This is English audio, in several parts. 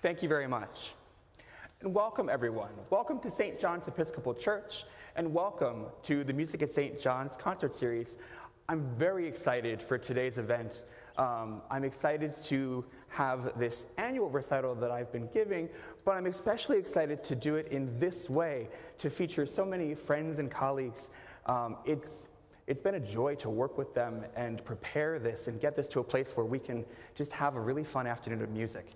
Thank you very much. And welcome, everyone. Welcome to St. John's Episcopal Church, and welcome to the Music at St. John's concert series. I'm very excited for today's event. I'm excited to have this annual recital that I've been giving, but I'm especially excited to do it in this way, to feature so many friends and colleagues. It's been a joy to work with them and prepare this and get this to a place where we can just have a really fun afternoon of music.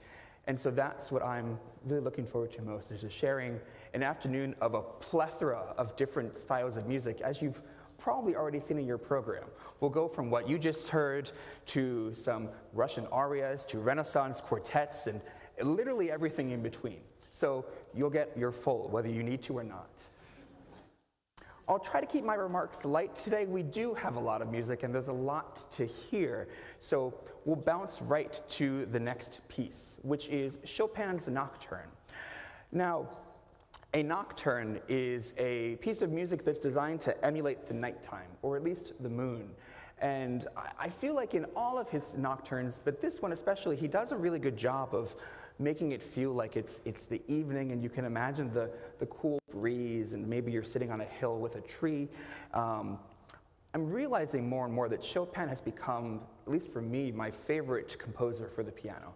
And so that's what I'm really looking forward to most, is just sharing an afternoon of a plethora of different styles of music, as you've probably already seen in your program. We'll go from what you just heard to some Russian arias, to Renaissance quartets, and literally everything in between. So you'll get your full, whether you need to or not. I'll try to keep my remarks light today. We do have a lot of music and there's a lot to hear. So we'll bounce right to the next piece, which is Chopin's Nocturne. Now, a nocturne is a piece of music that's designed to emulate the nighttime, or at least the moon. And I feel like in all of his nocturnes, but this one especially, he does a really good job of making it feel like it's the evening, and you can imagine the cool breeze, and maybe you're sitting on a hill with a tree. I'm realizing more and more that Chopin has become, at least for me, my favorite composer for the piano.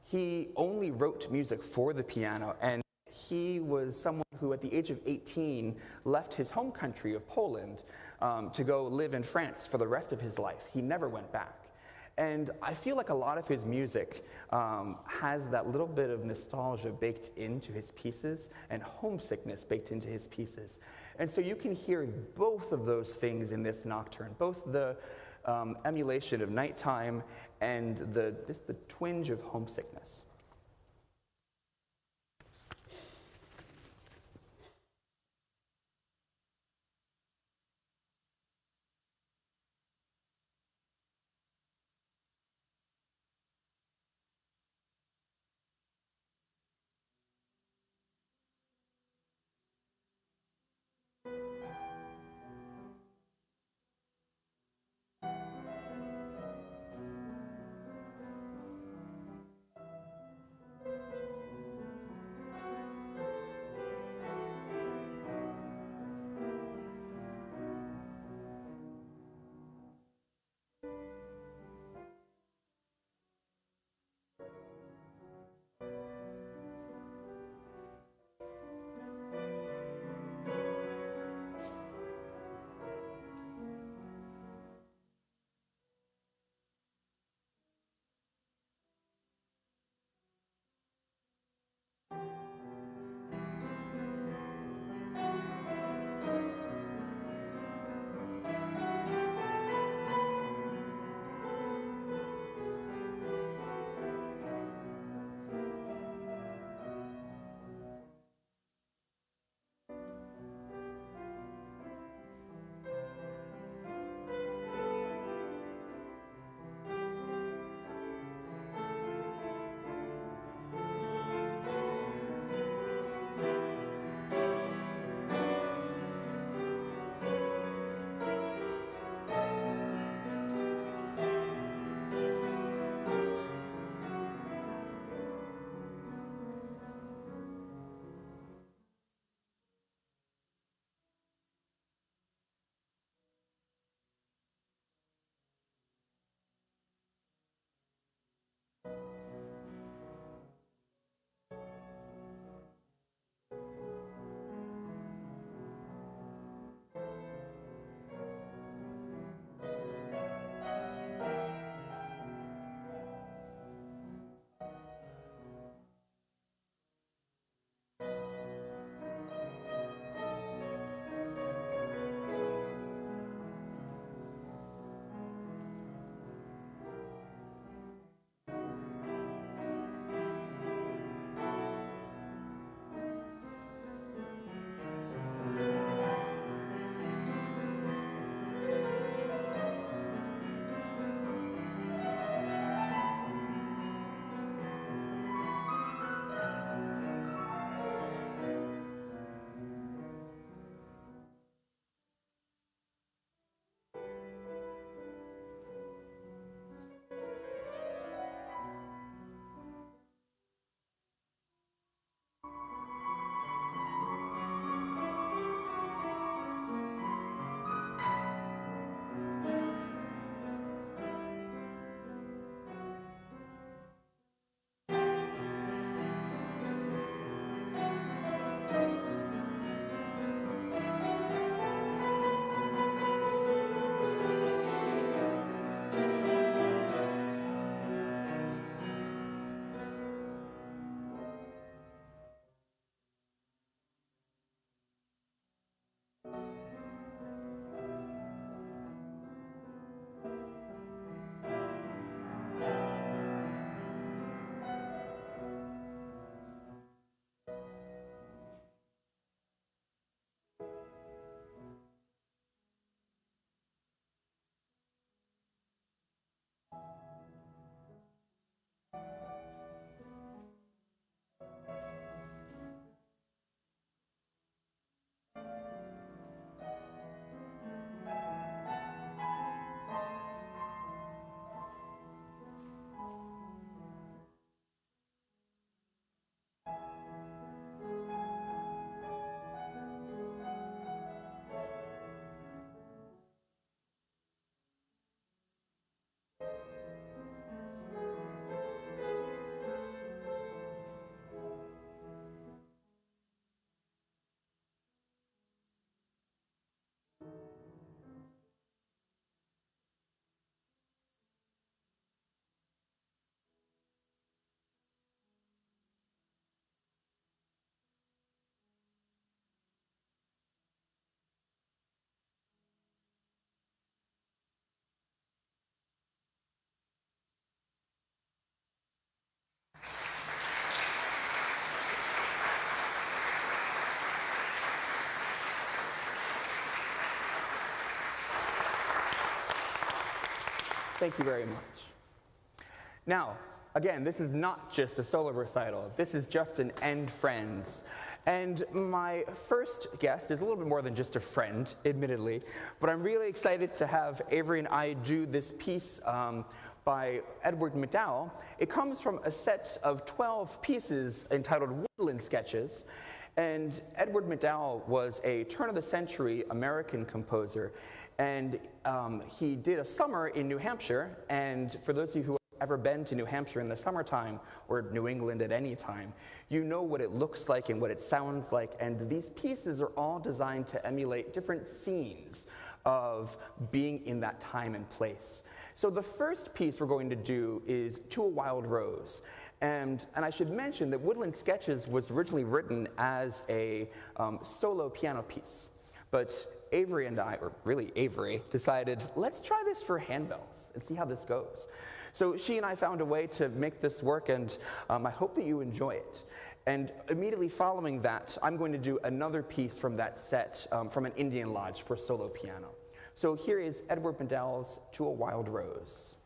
He only wrote music for the piano, and he was someone who, at the age of 18, left his home country of Poland to go live in France for the rest of his life. He never went back. And I feel like a lot of his music has that little bit of nostalgia baked into his pieces and homesickness baked into his pieces. And so you can hear both of those things in this nocturne, both the emulation of nighttime and the twinge of homesickness. Thank you very much. Now, again, this is not just a solo recital. This is just an End Friends. And my first guest is a little bit more than just a friend, admittedly, but I'm really excited to have Avery and I do this piece by Edward MacDowell. It comes from a set of 12 pieces entitled Woodland Sketches. And Edward MacDowell was a turn-of-the-century American composer, and he did a summer in New Hampshire. And for those of you who have ever been to New Hampshire in the summertime, or New England at any time, you know what it looks like and what it sounds like. And these pieces are all designed to emulate different scenes of being in that time and place. So the first piece we're going to do is To a Wild Rose. And I should mention that Woodland Sketches was originally written as a solo piano piece. But Avery and I, or really Avery, decided, let's try this for handbells and see how this goes. So she and I found a way to make this work, and I hope that you enjoy it. And immediately following that, I'm going to do another piece from that set from an Indian lodge for solo piano. So here is Edward MacDowell's To a Wild Rose.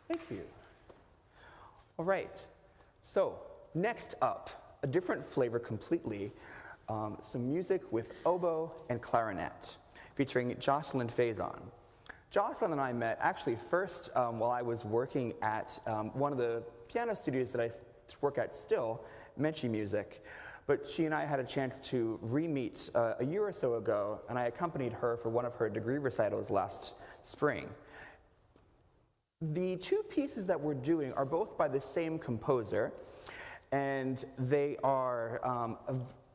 Thank you. All right, so next up, a different flavor completely, some music with oboe and clarinet, featuring Jocelyn Faison. Jocelyn and I met actually first while I was working at one of the piano studios that I work at still, Menchie Music, but she and I had a chance to re-meet a year or so ago, and I accompanied her for one of her degree recitals last spring. The two pieces that we're doing are both by the same composer, and they are,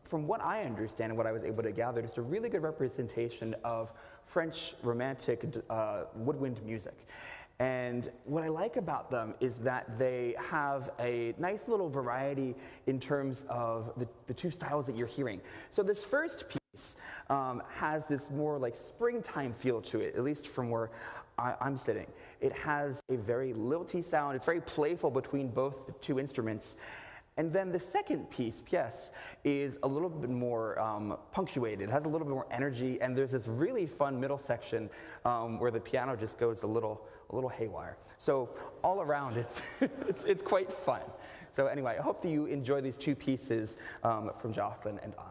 from what I understand and what I was able to gather, just a really good representation of French Romantic woodwind music. And what I like about them is that they have a nice little variety in terms of the two styles that you're hearing. So this first piece has this more like springtime feel to it, at least from where I'm sitting. It has a very lilty sound. It's very playful between both the two instruments. And then the second piece, is a little bit more punctuated. It has a little bit more energy, and there's this really fun middle section where the piano just goes a little haywire. So all around, it's quite fun. So anyway, I hope that you enjoy these two pieces from Jocelyn and I.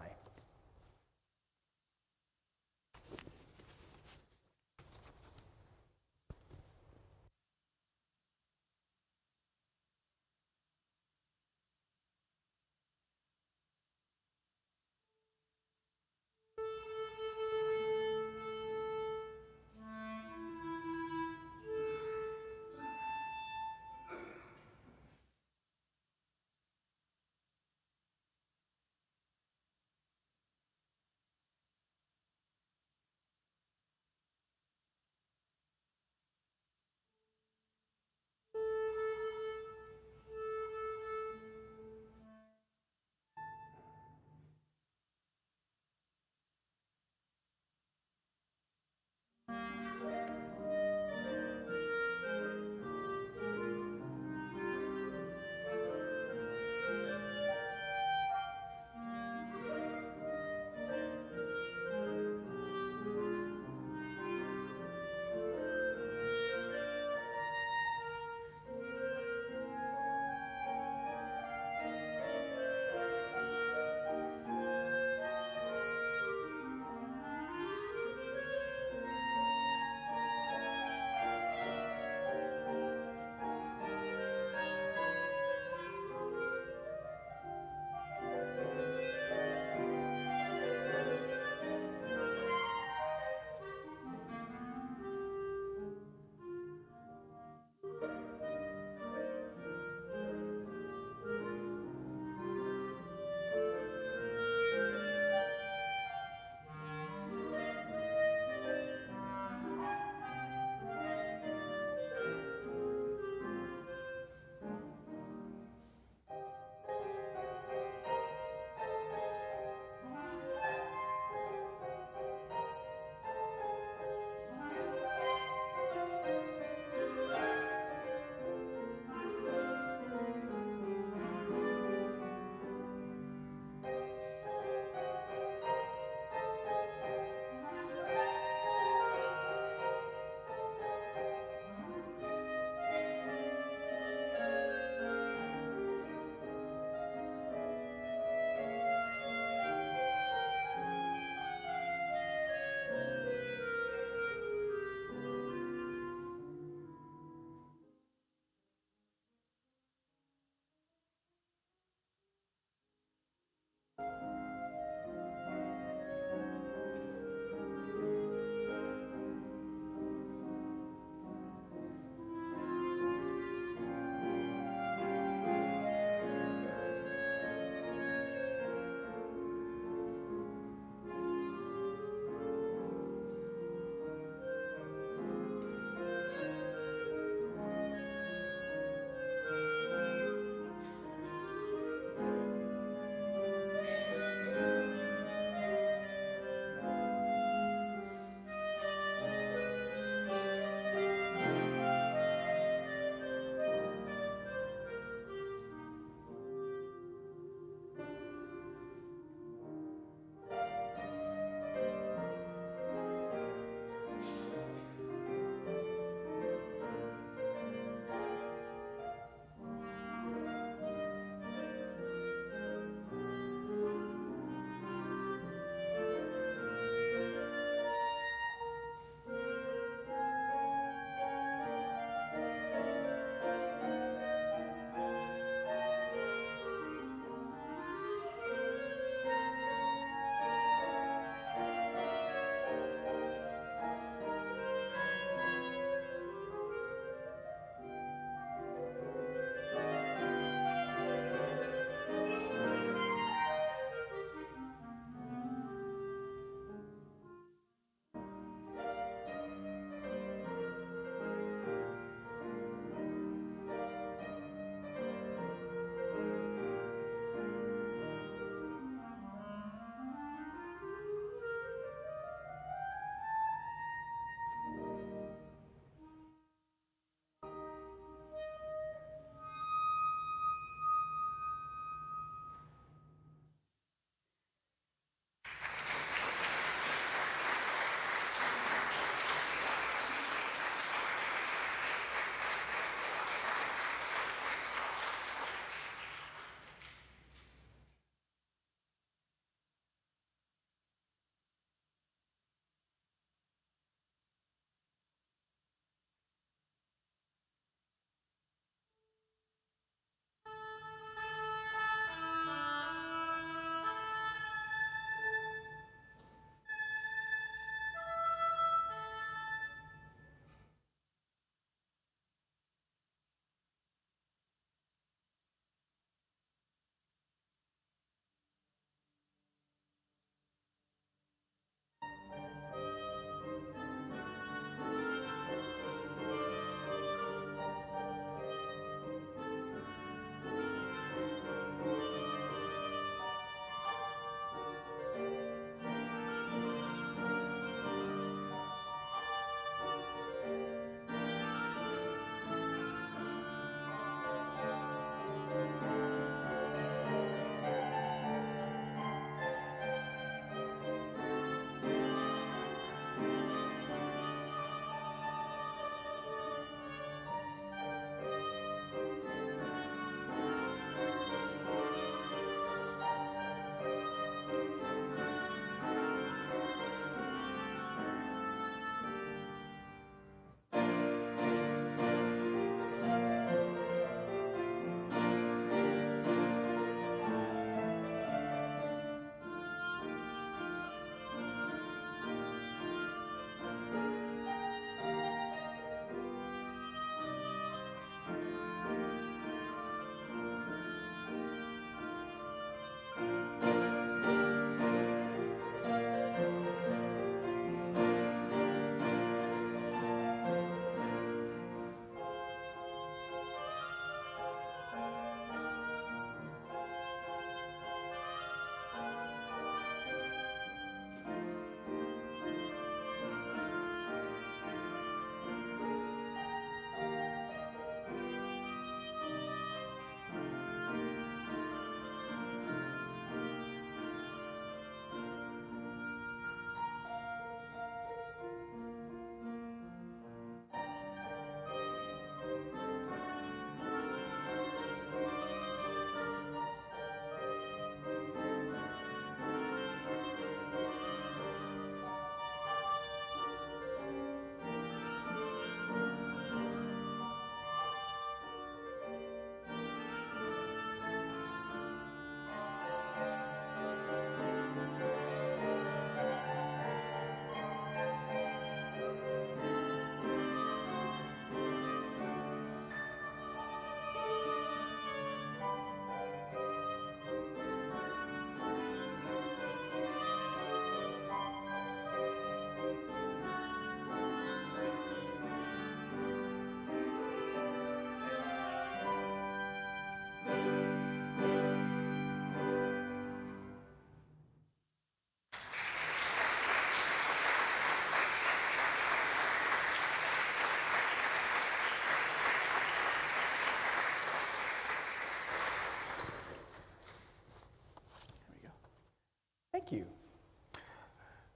Thank you.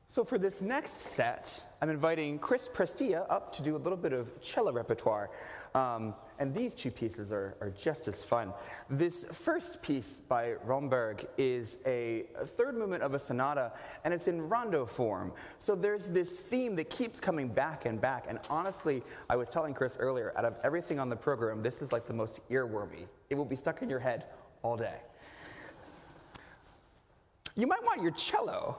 So for this next set, I'm inviting Chris Prestia up to do a little bit of cello repertoire. And these two pieces are just as fun. This first piece by Romberg is a third movement of a sonata, and it's in rondo form. So there's this theme that keeps coming back and back, and honestly, I was telling Chris earlier, out of everything on the program, this is like the most earwormy. It will be stuck in your head all day. You might want your cello.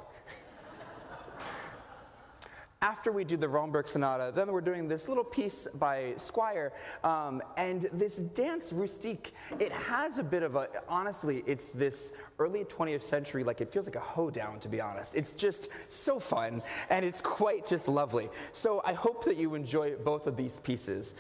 After we do the Romberg Sonata, then we're doing this little piece by Squire, and this dance rustique, it has a bit of a, honestly, it's this early 20th century, like it feels like a hoedown, to be honest. It's just so fun, and it's quite just lovely. So I hope that you enjoy both of these pieces.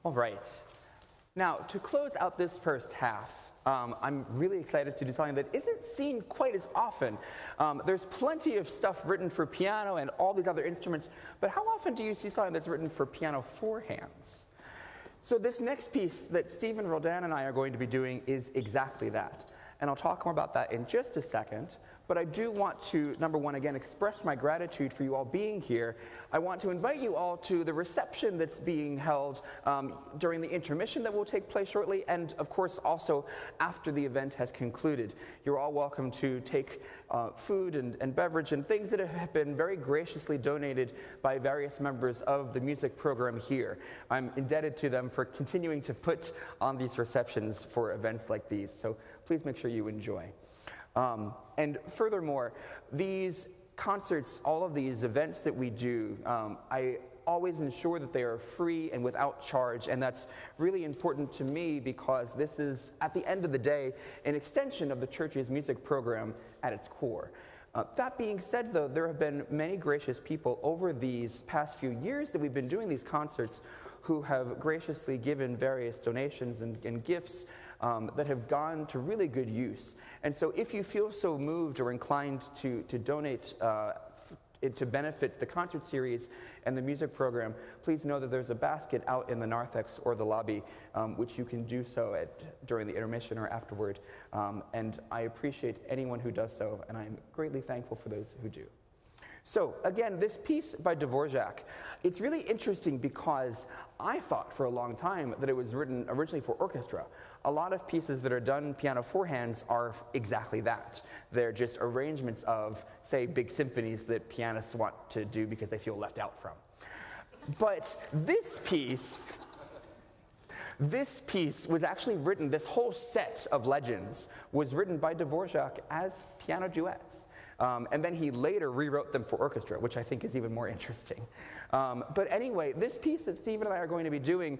All right. Now, to close out this first half, I'm really excited to do something that isn't seen quite as often. There's plenty of stuff written for piano and all these other instruments, but how often do you see something that's written for piano four hands? So this next piece that Stephen Roldan and I are going to be doing is exactly that. And I'll talk more about that in just a second. But I do want to, number one, again, express my gratitude for you all being here. I want to invite you all to the reception that's being held during the intermission that will take place shortly, and of course also after the event has concluded. You're all welcome to take food and beverage and things that have been very graciously donated by various members of the music program here. I'm indebted to them for continuing to put on these receptions for events like these, so please make sure you enjoy. And furthermore, these concerts, all of these events that we do, I always ensure that they are free and without charge, and that's really important to me because this is, at the end of the day, an extension of the church's music program at its core. That being said, though, there have been many gracious people over these past few years that we've been doing these concerts who have graciously given various donations and gifts that have gone to really good use. And so if you feel so moved or inclined to donate to benefit the concert series and the music program, please know that there's a basket out in the narthex or the lobby, which you can do so during the intermission or afterward. And I appreciate anyone who does so, and I'm greatly thankful for those who do. So again, this piece by Dvorak, it's really interesting because I thought for a long time that it was written originally for orchestra. A lot of pieces that are done piano four hands are exactly that. They're just arrangements of, say, big symphonies that pianists want to do because they feel left out from. But this piece was actually written, this whole set of legends was written by Dvorak as piano duets. And then he later rewrote them for orchestra, which I think is even more interesting. But anyway, this piece that Stephen and I are going to be doing,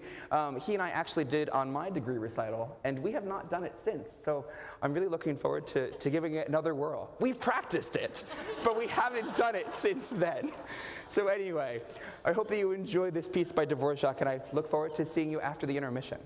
he and I actually did on my degree recital, and we have not done it since. So I'm really looking forward to giving it another whirl. We've practiced it, but we haven't done it since then. So anyway, I hope that you enjoy this piece by Dvorak, and I look forward to seeing you after the intermission.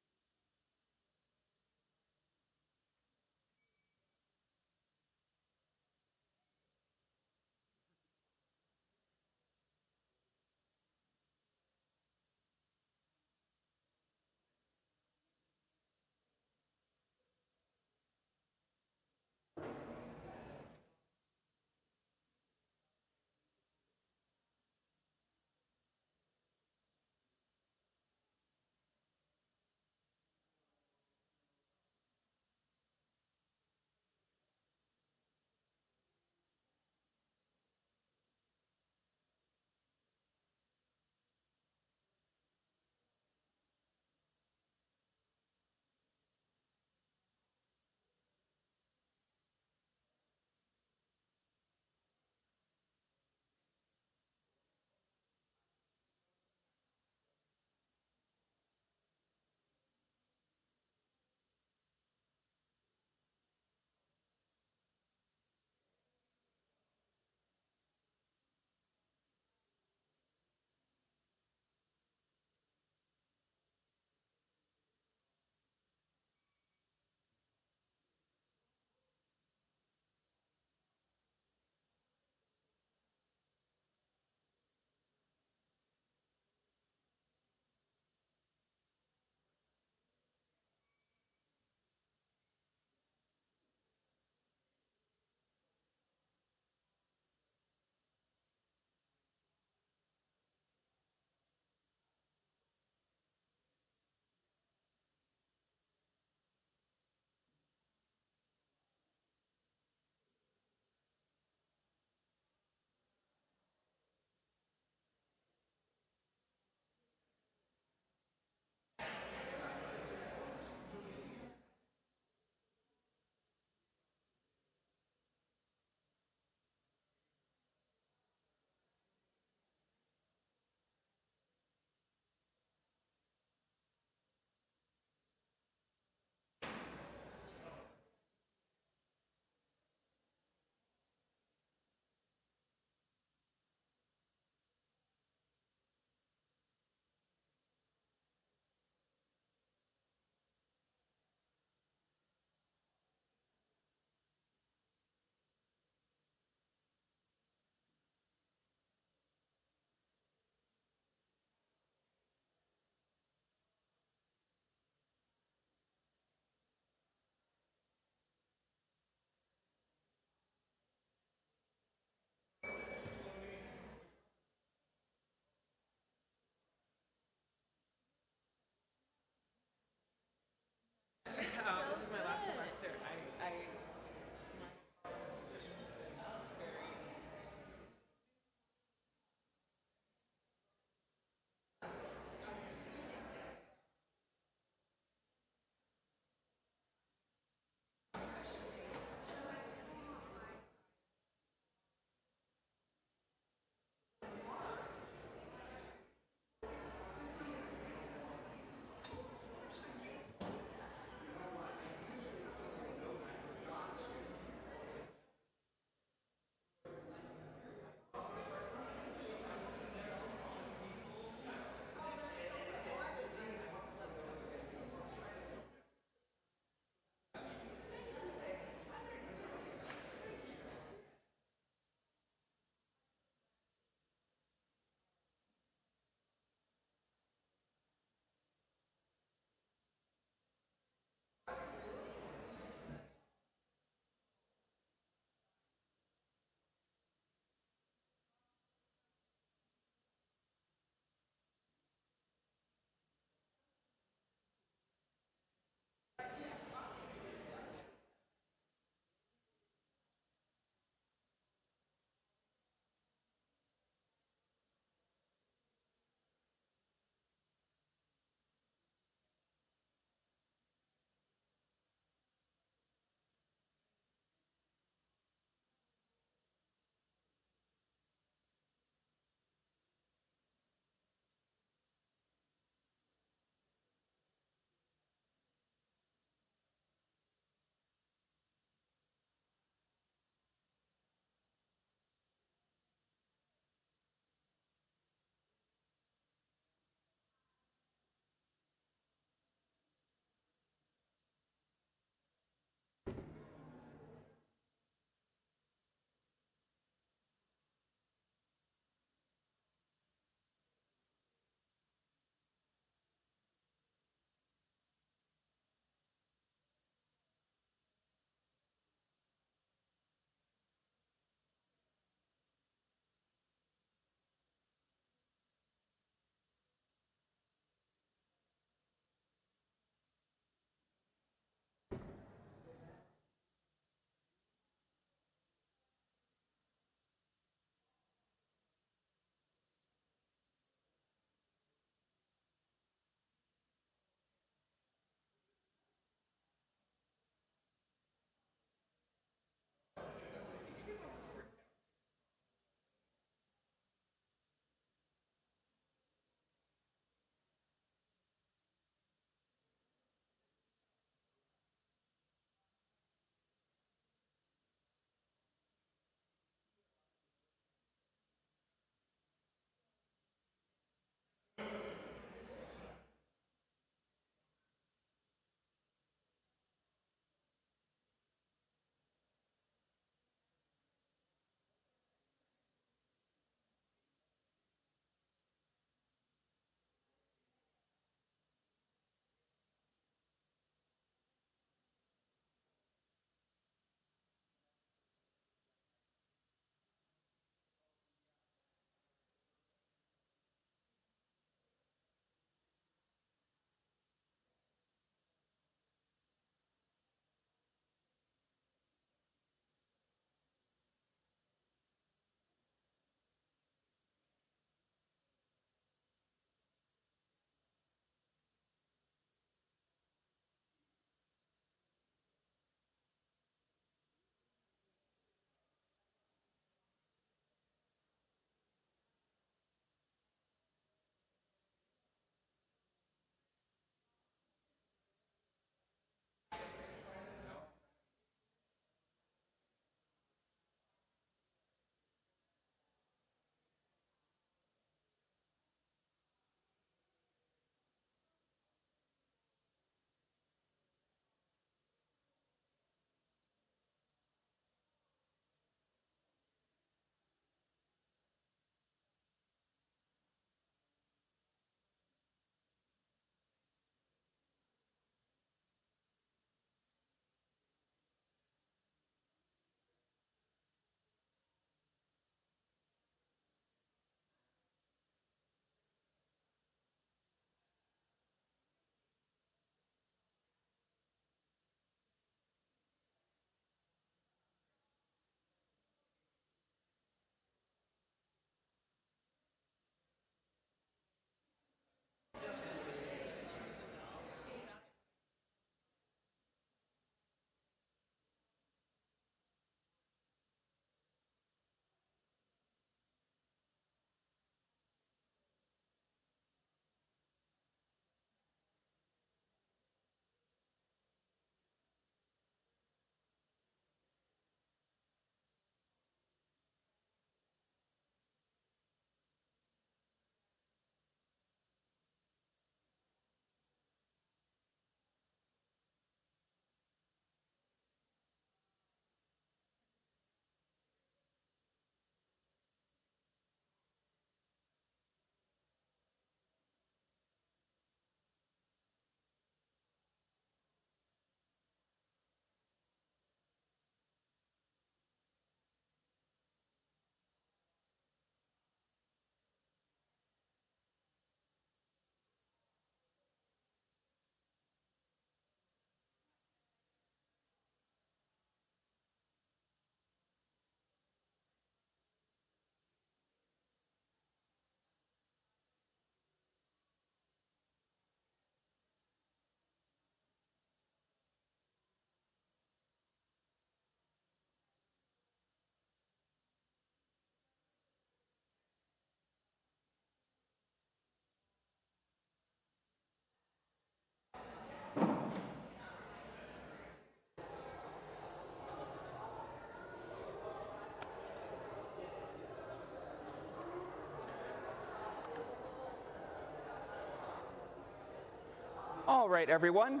All right, everyone.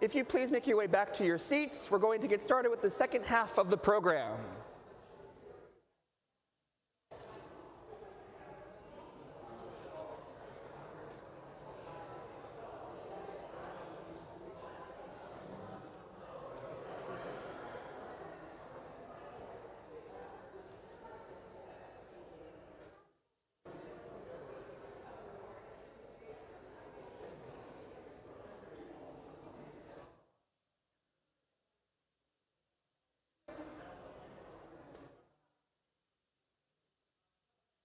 If you please make your way back to your seats, we're going to get started with the second half of the program.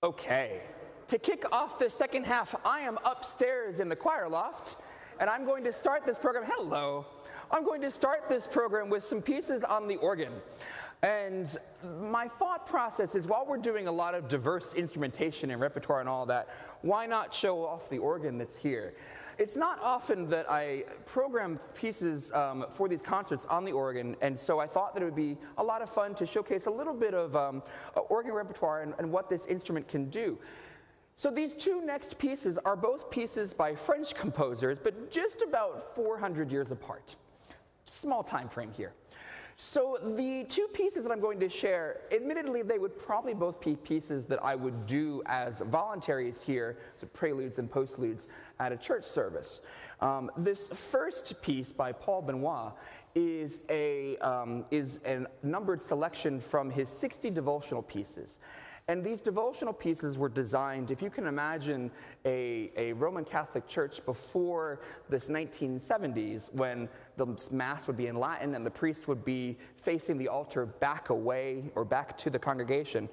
Okay, to kick off the second half, I am upstairs in the choir loft, and I'm going to start this program, I'm going to start this program with some pieces on the organ. And my thought process is, while we're doing a lot of diverse instrumentation and repertoire and all that, why not show off the organ that's here? It's not often that I program pieces for these concerts on the organ, and so I thought that it would be a lot of fun to showcase a little bit of organ repertoire and what this instrument can do. So these two next pieces are both pieces by French composers, but just about 400 years apart. Small time frame here. So the two pieces that I'm going to share, admittedly, they would probably both be pieces that I would do as voluntaries here, so preludes and postludes at a church service. This first piece by Paul Benoit is a numbered selection from his 60 devotional pieces. And these devotional pieces were designed, if you can imagine a Roman Catholic church before this 1970s, when the Mass would be in Latin and the priest would be facing the altar back away or back to the congregation.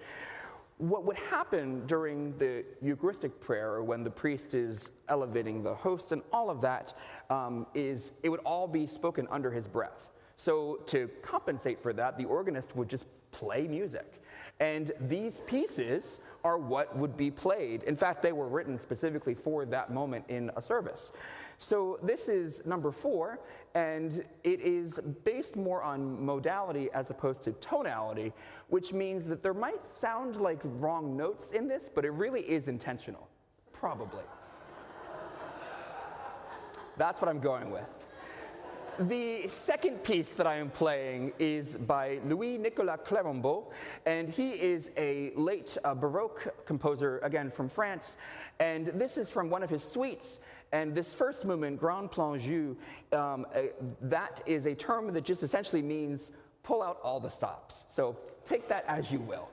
What would happen during the Eucharistic prayer, or when the priest is elevating the host and all of that, is it would all be spoken under his breath. So to compensate for that, the organist would just play music. And these pieces are what would be played. In fact, they were written specifically for that moment in a service. So this is number 4, and it is based more on modality as opposed to tonality, which means that there might sound like wrong notes in this, but it really is intentional. Probably. That's what I'm going with. The second piece that I am playing is by Louis-Nicolas Clérambault, and he is a late Baroque composer, again from France, and this is from one of his suites. And this first movement, Grand Plan Jeu, that is a term that just essentially means pull out all the stops. So take that as you will.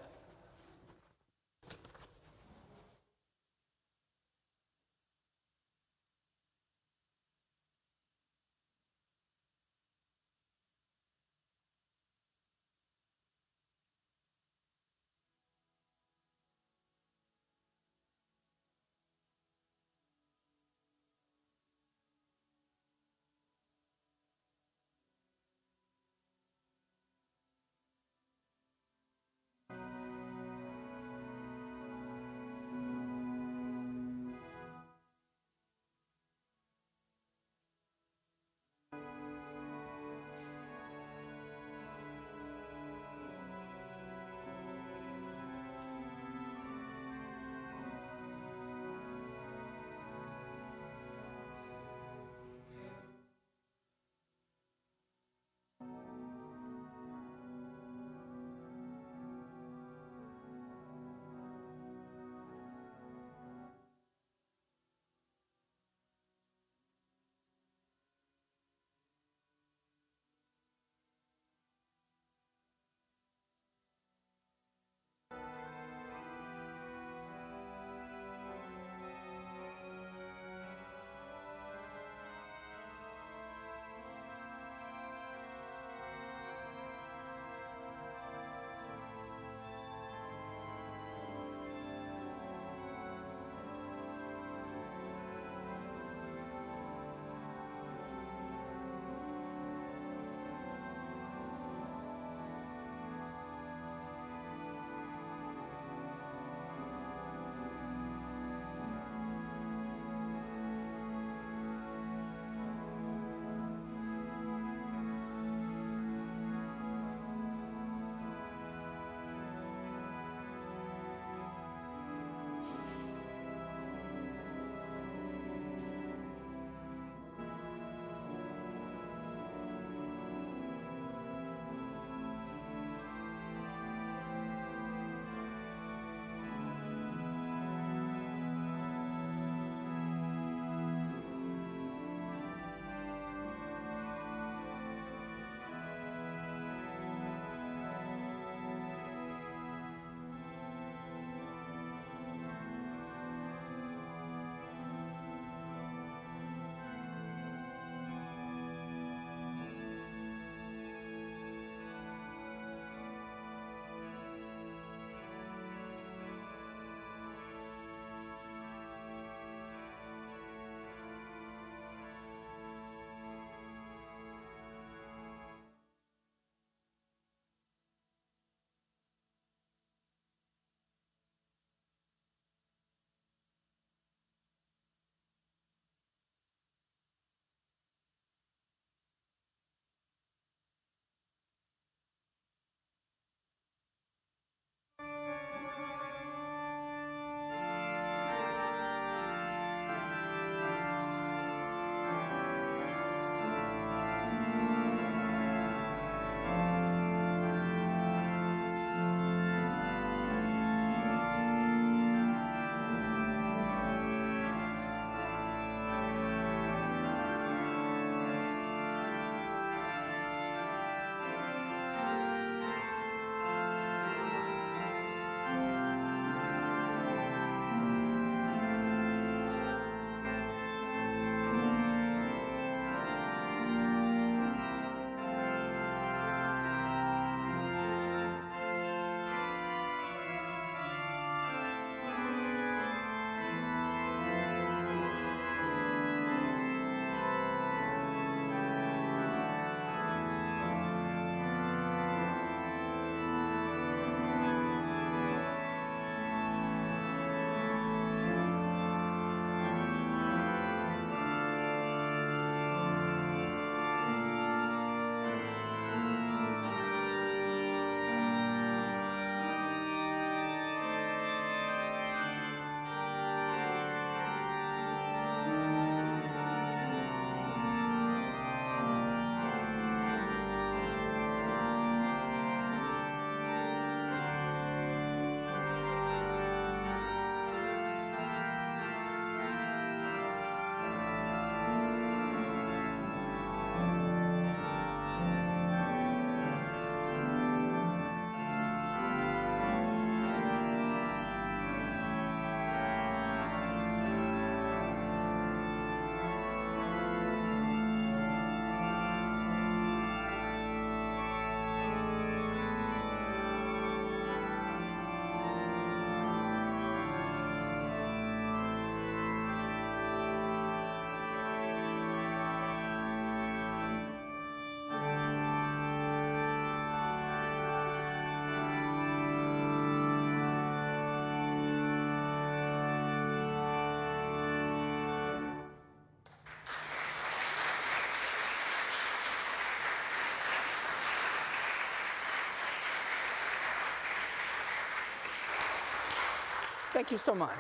Thank you so much.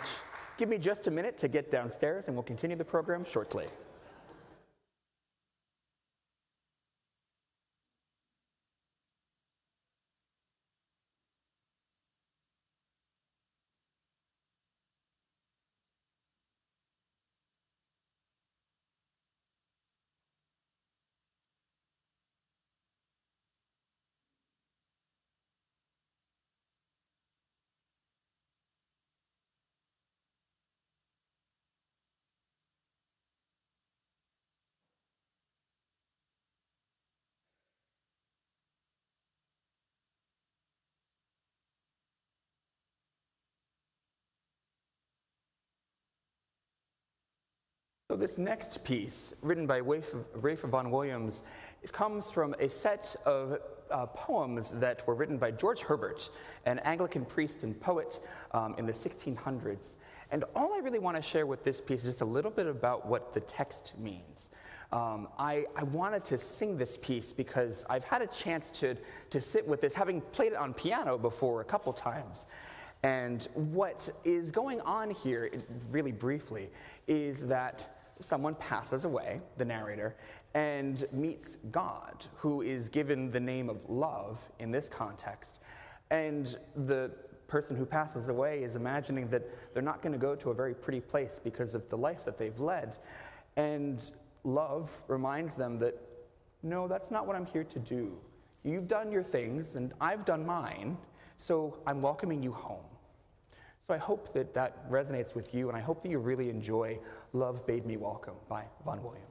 Give me just a minute to get downstairs and we'll continue the program shortly. So this next piece, written by Rafe Vaughan Williams, it comes from a set of poems that were written by George Herbert, an Anglican priest and poet in the 1600s. And all I really want to share with this piece is just a little bit about what the text means. I wanted to sing this piece because I've had a chance to sit with this, having played it on piano before a couple times. And what is going on here, really briefly, is that someone passes away, the narrator, and meets God, who is given the name of love in this context. And the person who passes away is imagining that they're not going to go to a very pretty place because of the life that they've led. And love reminds them that, no, that's not what I'm here to do. You've done your things, and I've done mine, so I'm welcoming you home. So I hope that that resonates with you, and I hope that you really enjoy Love Bade Me Welcome by Vaughan Williams.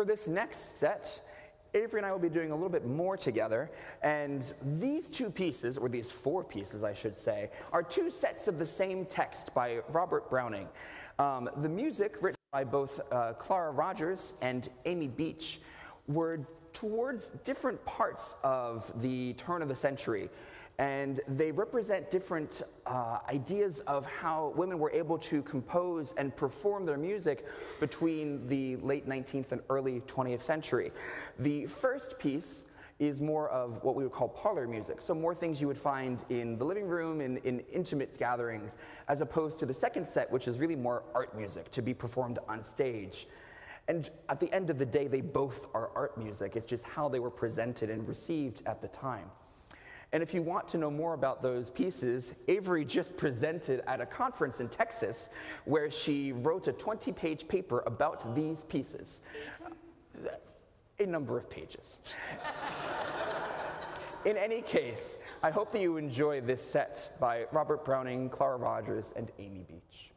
For this next set, Avery and I will be doing a little bit more together, and these two pieces, or these four pieces I should say, are two sets of the same text by Robert Browning. The music, written by both Clara Rogers and Amy Beach, were towards different parts of the turn of the century, and they represent different ideas of how women were able to compose and perform their music between the late 19th and early 20th century. The first piece is more of what we would call parlor music, so more things you would find in the living room, in intimate gatherings, as opposed to the second set, which is really more art music to be performed on stage. And at the end of the day, they both are art music. It's just how they were presented and received at the time. And if you want to know more about those pieces, Avery just presented at a conference in Texas where she wrote a 20-page paper about these pieces. A number of pages. In any case, I hope that you enjoy this set by Robert Browning, Clara Rogers, and Amy Beach.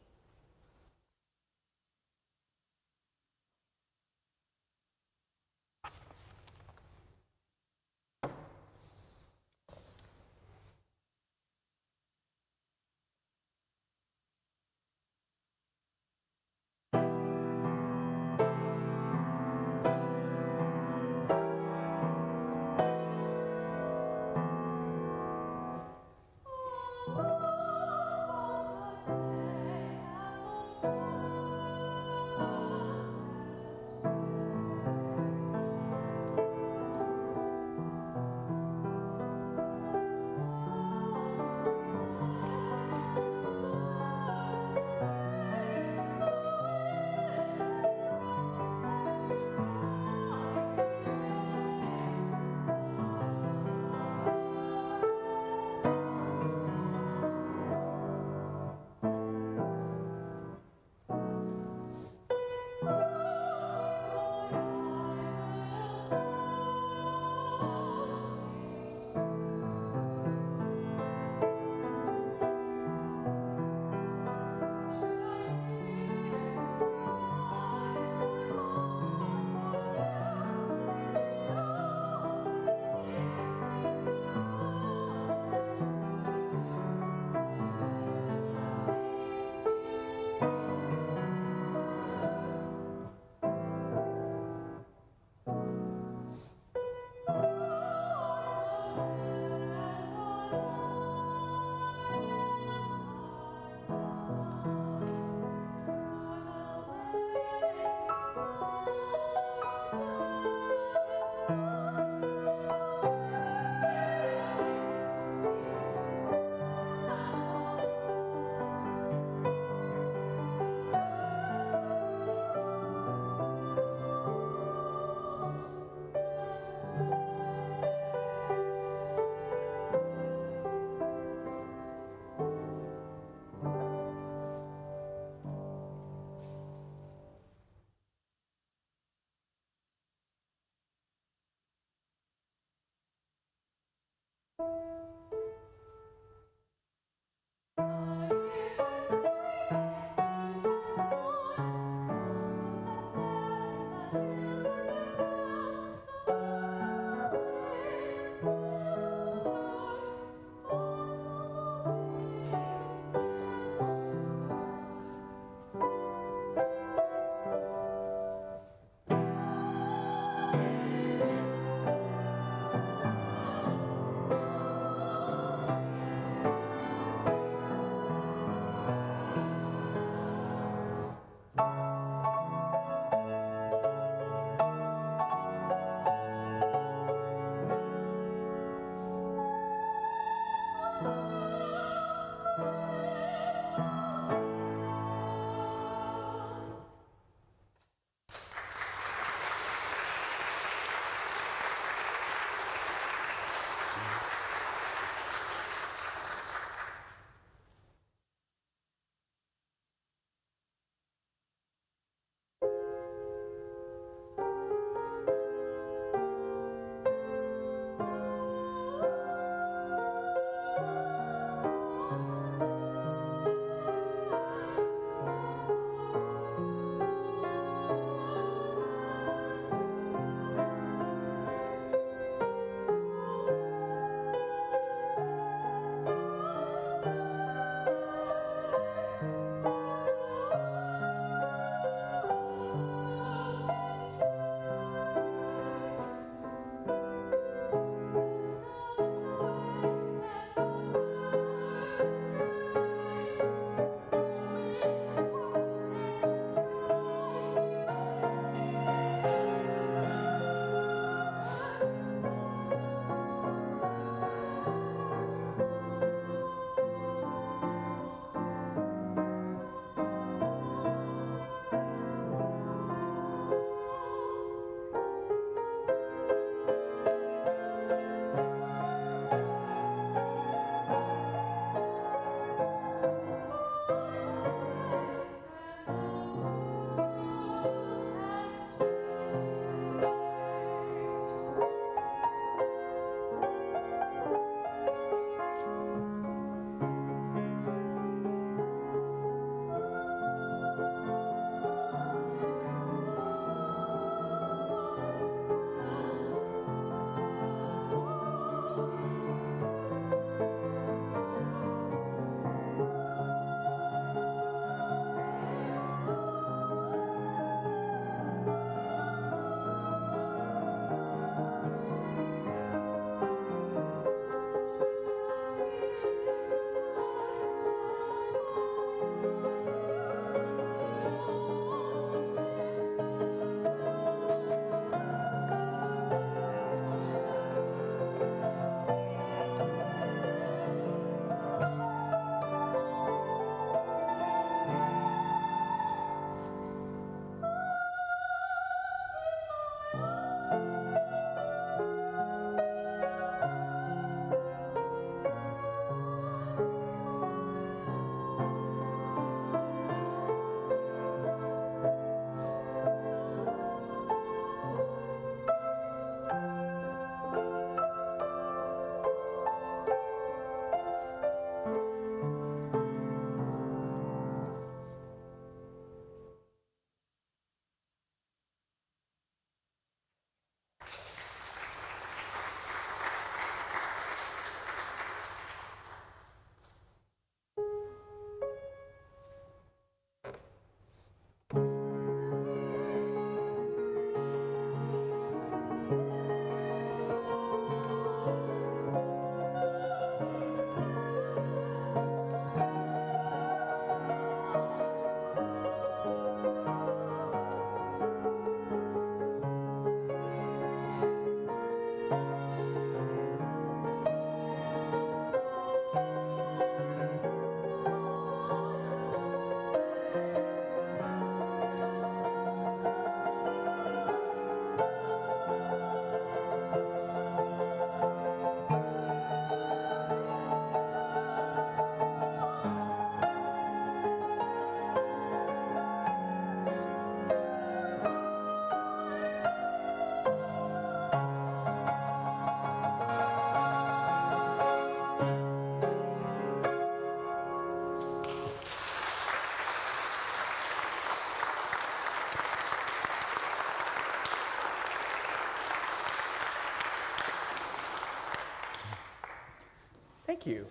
Thank you.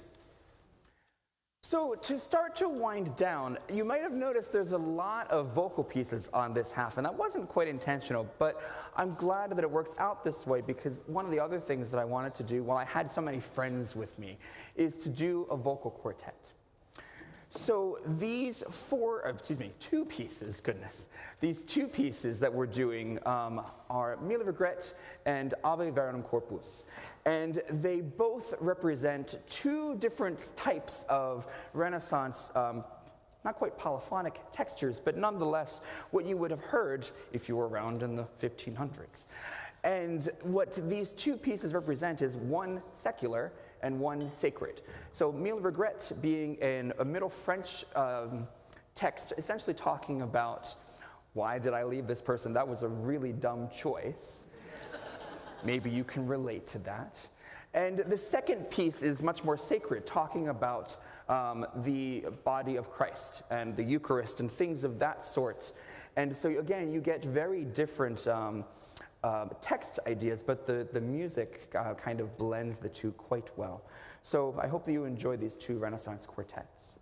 So to start to wind down, you might have noticed there's a lot of vocal pieces on this half, and that wasn't quite intentional, but I'm glad that it works out this way, because one of the other things that I wanted to do while I had so many friends with me is to do a vocal quartet. So these two pieces, these two pieces that we're doing are Mille Regrets and Ave Verum Corpus. And they both represent two different types of Renaissance, not quite polyphonic textures, but nonetheless what you would have heard if you were around in the 1500s. And what these two pieces represent is one secular and one sacred. So Mille Regrets being a Middle French text, essentially talking about, why did I leave this person? That was a really dumb choice. Maybe you can relate to that. And the second piece is much more sacred, talking about the body of Christ and the Eucharist and things of that sort. And so again, you get very different text ideas, but the music kind of blends the two quite well. So I hope that you enjoy these two Renaissance quartets.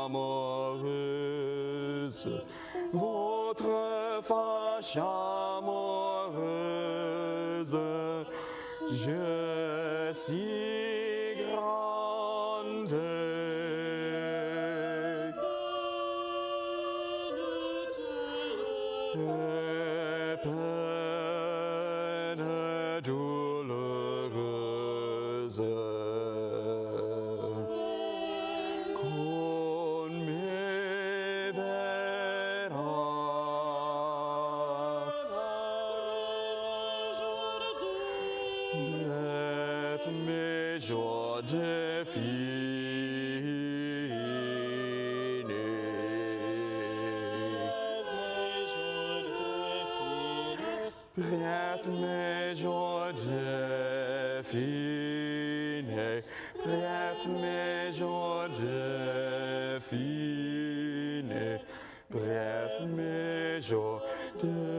Amoureuse, votre fâche amoureuse, je suis grande. Peine douloureuse. Bref, mes jours définis. Bref, mes jours définis. Bref, mes jours définis.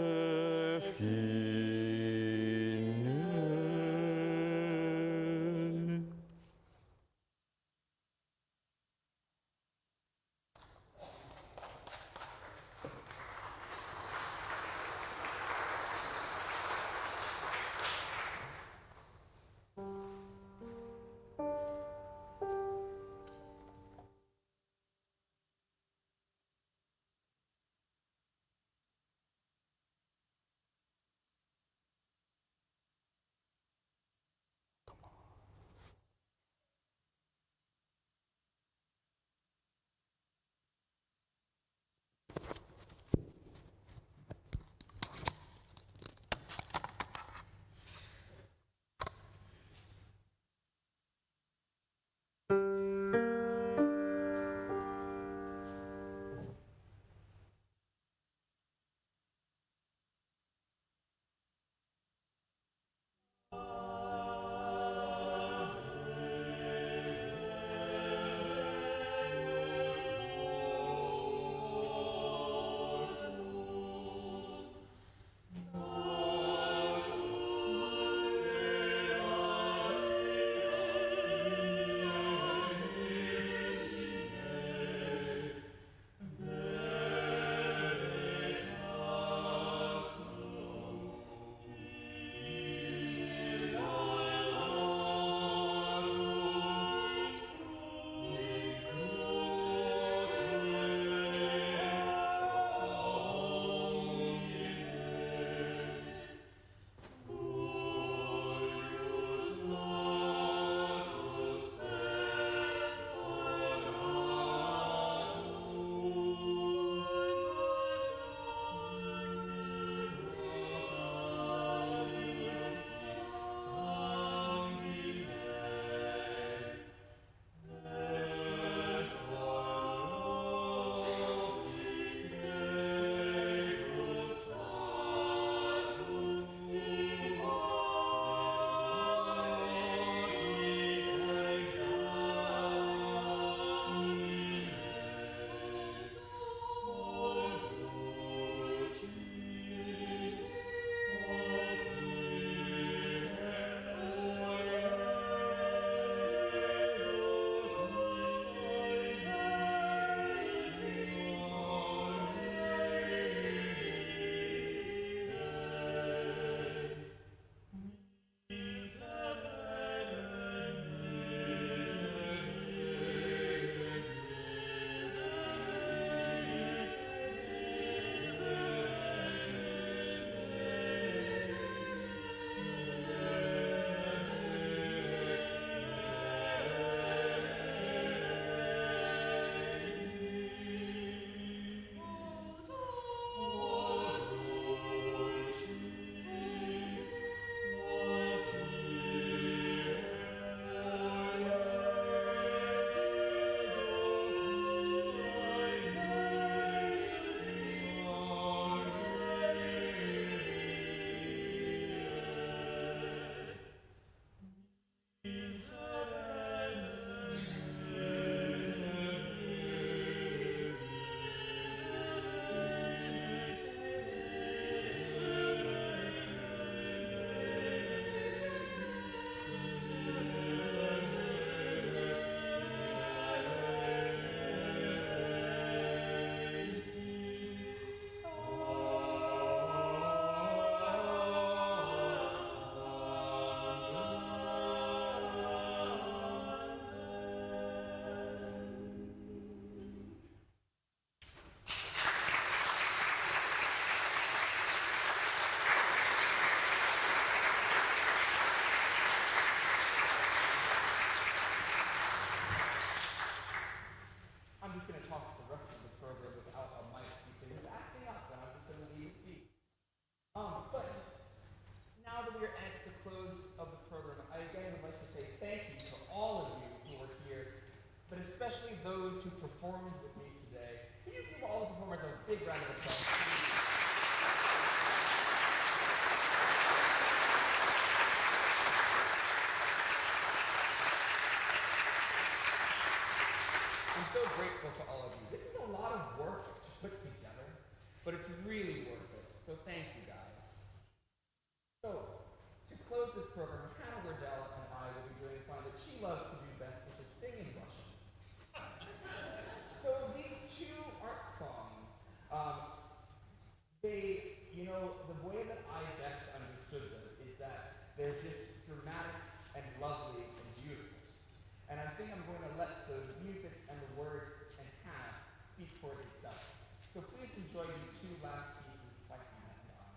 performed with me today. Can you give all the performers a big round of applause? I'm so grateful to all of you. This is a lot of work to put together, but it's really worth it. So thank you guys. So, to close this program, Hannah Wardell and I will be doing a song that she loves to do best, which is sing in Russian. So these two art songs, the way that I best understood them is that they're just dramatic and lovely and beautiful. And I think I'm going to let the music and the words and Hannah speak for itself. So please enjoy these two last pieces by Hannah and I.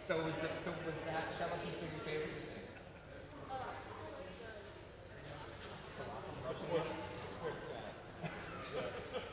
So was that cello piece your favorite? Quite sad. Yes.